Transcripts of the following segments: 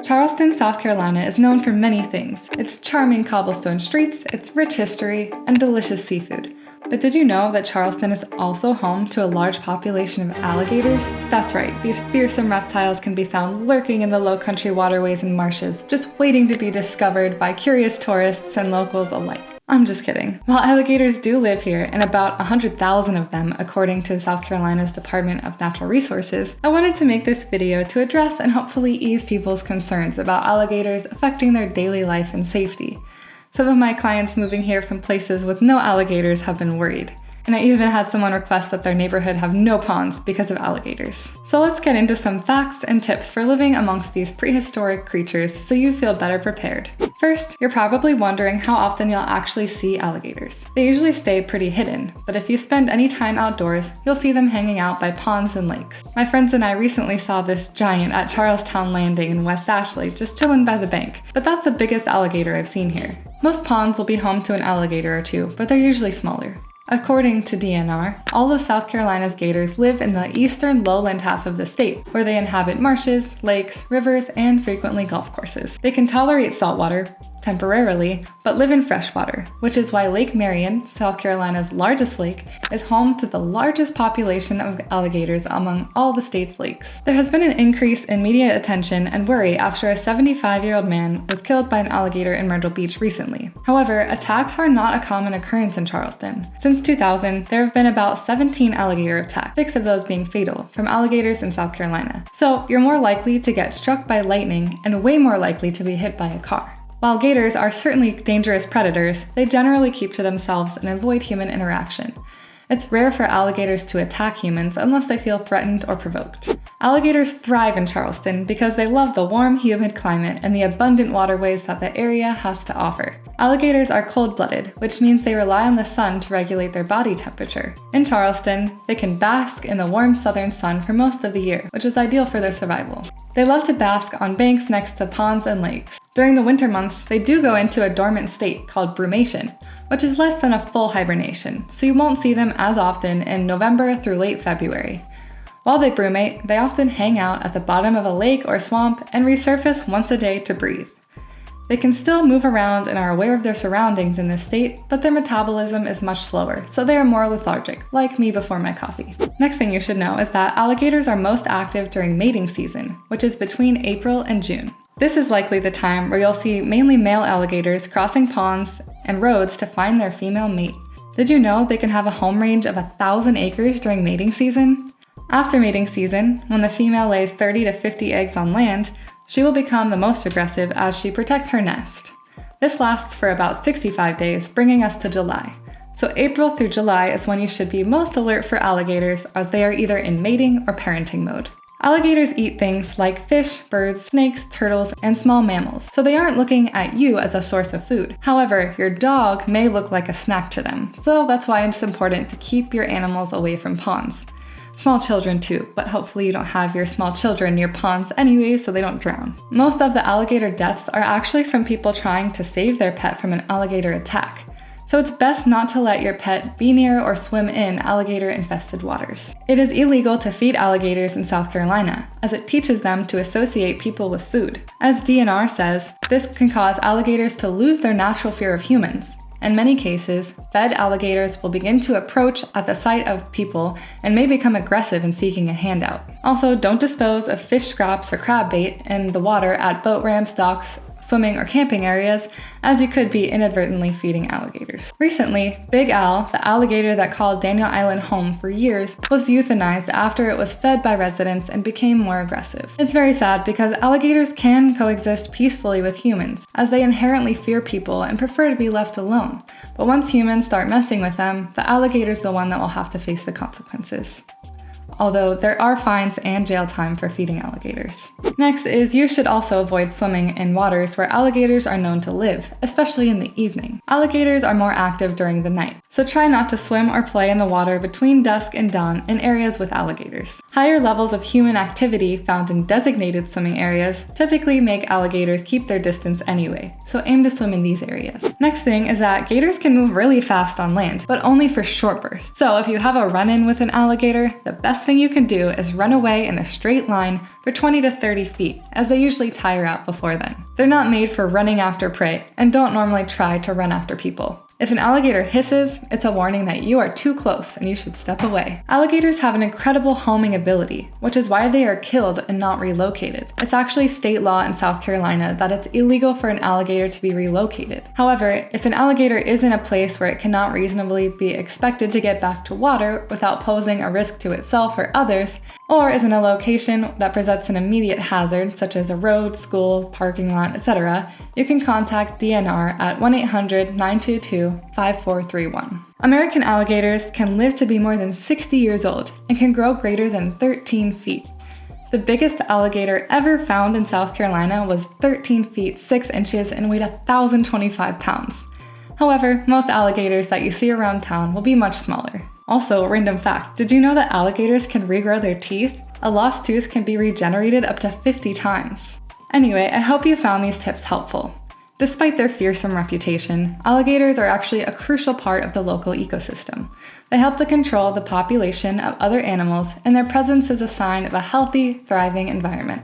Charleston, South Carolina is known for many things. Its charming cobblestone streets, its rich history, and delicious seafood. But did you know that Charleston is also home to a large population of alligators? That's right, these fearsome reptiles can be found lurking in the lowcountry waterways and marshes, just waiting to be discovered by curious tourists and locals alike. I'm just kidding. While alligators do live here, and about 100,000 of them according to South Carolina's Department of Natural Resources, I wanted to make this video to address and hopefully ease people's concerns about alligators affecting their daily life and safety. Some of my clients moving here from places with no alligators have been worried. And I even had someone request that their neighborhood have no ponds because of alligators. So let's get into some facts and tips for living amongst these prehistoric creatures so you feel better prepared. First, you're probably wondering how often you'll actually see alligators. They usually stay pretty hidden, but if you spend any time outdoors, you'll see them hanging out by ponds and lakes. My friends and I recently saw this giant at Charlestown Landing in West Ashley, just chilling by the bank. But that's the biggest alligator I've seen here. Most ponds will be home to an alligator or two, but they're usually smaller. According to DNR, all of South Carolina's gators live in the eastern lowland half of the state, where they inhabit marshes, lakes, rivers, and frequently golf courses. They can tolerate saltwater, temporarily, but live in freshwater, which is why Lake Marion, South Carolina's largest lake, is home to the largest population of alligators among all the state's lakes. There has been an increase in media attention and worry after a 75-year-old man was killed by an alligator in Myrtle Beach recently. However, attacks are not a common occurrence in Charleston. Since 2000, there have been about 17 alligator attacks, 6 of those being fatal, from alligators in South Carolina. So you're more likely to get struck by lightning and way more likely to be hit by a car. While gators are certainly dangerous predators, they generally keep to themselves and avoid human interaction. It's rare for alligators to attack humans unless they feel threatened or provoked. Alligators thrive in Charleston because they love the warm, humid climate and the abundant waterways that the area has to offer. Alligators are cold-blooded, which means they rely on the sun to regulate their body temperature. In Charleston, they can bask in the warm southern sun for most of the year, which is ideal for their survival. They love to bask on banks next to ponds and lakes. During the winter months, they do go into a dormant state called brumation, which is less than a full hibernation, so you won't see them as often in November through late February. While they brumate, they often hang out at the bottom of a lake or swamp and resurface once a day to breathe. They can still move around and are aware of their surroundings in this state, but their metabolism is much slower, so they are more lethargic, like me before my coffee. Next thing you should know is that alligators are most active during mating season, which is between April and June. This is likely the time where you'll see mainly male alligators crossing ponds and roads to find their female mate. Did you know they can have a home range of 1,000 acres during mating season? After mating season, when the female lays 30 to 50 eggs on land, she will become the most aggressive as she protects her nest. This lasts for about 65 days, bringing us to July. So April through July is when you should be most alert for alligators, as they are either in mating or parenting mode. Alligators eat things like fish, birds, snakes, turtles, and small mammals, so they aren't looking at you as a source of food. However, your dog may look like a snack to them, so that's why it's important to keep your animals away from ponds. Small children too, but hopefully you don't have your small children near ponds anyway so they don't drown. Most of the alligator deaths are actually from people trying to save their pet from an alligator attack. So it's best not to let your pet be near or swim in alligator-infested waters. It is illegal to feed alligators in South Carolina, as it teaches them to associate people with food. As DNR says, this can cause alligators to lose their natural fear of humans. In many cases, fed alligators will begin to approach at the sight of people and may become aggressive in seeking a handout. Also, don't dispose of fish scraps or crab bait in the water at boat ramps, docks, swimming, or camping areas, as you could be inadvertently feeding alligators. Recently, Big Al, the alligator that called Daniel Island home for years, was euthanized after it was fed by residents and became more aggressive. It's very sad because alligators can coexist peacefully with humans, as they inherently fear people and prefer to be left alone. But once humans start messing with them, the alligator's the one that will have to face the consequences. Although there are fines and jail time for feeding alligators. Next is you should also avoid swimming in waters where alligators are known to live, especially in the evening. Alligators are more active during the night, so try not to swim or play in the water between dusk and dawn in areas with alligators. Higher levels of human activity found in designated swimming areas typically make alligators keep their distance anyway, so aim to swim in these areas. Next thing is that gators can move really fast on land, but only for short bursts. So if you have a run-in with an alligator, the best thing you can do is run away in a straight line for 20 to 30 feet, as they usually tire out before then. They're not made for running after prey, and don't normally try to run after people. If an alligator hisses, it's a warning that you are too close and you should step away. Alligators have an incredible homing ability, which is why they are killed and not relocated. It's actually state law in South Carolina that it's illegal for an alligator to be relocated. However, if an alligator is in a place where it cannot reasonably be expected to get back to water without posing a risk to itself or others, or is in a location that presents an immediate hazard, such as a road, school, parking lot, etc., you can contact DNR at 1-800-922-5431. American alligators can live to be more than 60 years old and can grow greater than 13 feet. The biggest alligator ever found in South Carolina was 13 feet 6 inches and weighed 1,025 pounds. However, most alligators that you see around town will be much smaller. Also, random fact, did you know that alligators can regrow their teeth? A lost tooth can be regenerated up to 50 times. Anyway, I hope you found these tips helpful. Despite their fearsome reputation, alligators are actually a crucial part of the local ecosystem. They help to control the population of other animals, and their presence is a sign of a healthy, thriving environment.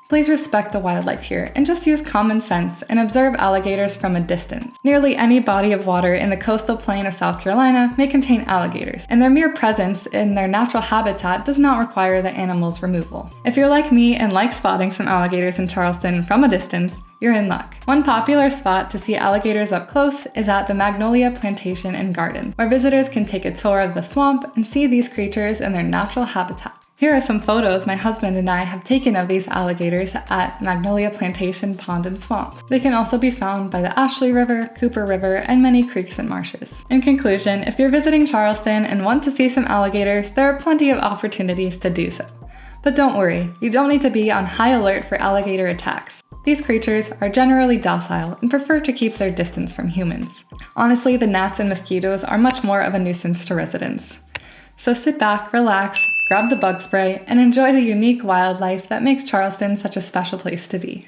Please respect the wildlife here and just use common sense and observe alligators from a distance. Nearly any body of water in the coastal plain of South Carolina may contain alligators, and their mere presence in their natural habitat does not require the animal's removal. If you're like me and like spotting some alligators in Charleston from a distance, you're in luck. One popular spot to see alligators up close is at the Magnolia Plantation and Garden, where visitors can take a tour of the swamp and see these creatures in their natural habitat. Here are some photos my husband and I have taken of these alligators at Magnolia Plantation Pond and Swamp. They can also be found by the Ashley River, Cooper River, and many creeks and marshes. In conclusion, if you're visiting Charleston and want to see some alligators, there are plenty of opportunities to do so. But don't worry, you don't need to be on high alert for alligator attacks. These creatures are generally docile and prefer to keep their distance from humans. Honestly, the gnats and mosquitoes are much more of a nuisance to residents. So sit back, relax, grab the bug spray, and enjoy the unique wildlife that makes Charleston such a special place to be.